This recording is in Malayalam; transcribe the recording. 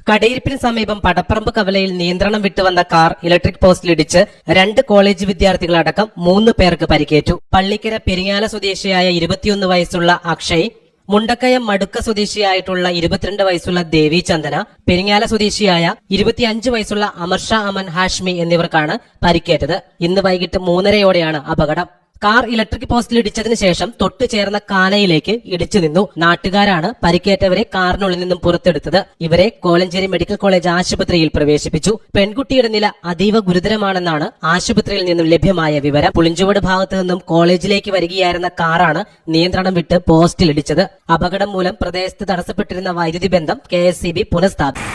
കടയിരിപ്പിന് സമീപം പടപ്പറമ്പ് കവലയിൽ നിയന്ത്രണം വിട്ടുവന്ന കാർ ഇലക്ട്രിക് പോസ്റ്റിലിടിച്ച് 2 കോളേജ് വിദ്യാർത്ഥികളടക്കം 3 പേർക്ക് പരിക്കേറ്റു. പള്ളിക്കര പെരിങ്ങാല സ്വദേശിയായ 21 വയസ്സുള്ള അക്ഷയ്, മുണ്ടക്കയം മടുക്ക സ്വദേശിയായിട്ടുള്ള 22 വയസ്സുള്ള ദേവി ചന്ദന, പെരിങ്ങാല സ്വദേശിയായ 25 വയസ്സുള്ള അമർഷ അമൻ ഹാഷ്മി എന്നിവർക്കാണ് പരിക്കേറ്റത്. ഇന്ന് വൈകിട്ട് 3:30യോടെയാണ് അപകടം. കാർ ഇലക്ട്രിക് പോസ്റ്റിൽ ഇടിച്ചതിനു ശേഷം തൊട്ടു ചേർന്ന കാനയിലേക്ക് ഇടിച്ചു നിന്നു. നാട്ടുകാരാണ് പരിക്കേറ്റവരെ കാറിനുള്ളിൽ നിന്നും പുറത്തെടുത്തത്. ഇവരെ കോലഞ്ചേരി മെഡിക്കൽ കോളേജ് ആശുപത്രിയിൽ പ്രവേശിപ്പിച്ചു. പെൺകുട്ടിയുടെ നില അതീവ ഗുരുതരമാണെന്നാണ് ആശുപത്രിയിൽ നിന്നും ലഭ്യമായ വിവരം. പുളിഞ്ചുവട് ഭാഗത്തു നിന്നും കോളേജിലേക്ക് വരികയായിരുന്ന കാറാണ് നിയന്ത്രണം വിട്ട് പോസ്റ്റിൽ ഇടിച്ചത്. അപകടം മൂലം പ്രദേശത്ത് തടസ്സപ്പെട്ടിരുന്ന വൈദ്യുതി ബന്ധം KSEB പുനഃസ്ഥാപിച്ചു.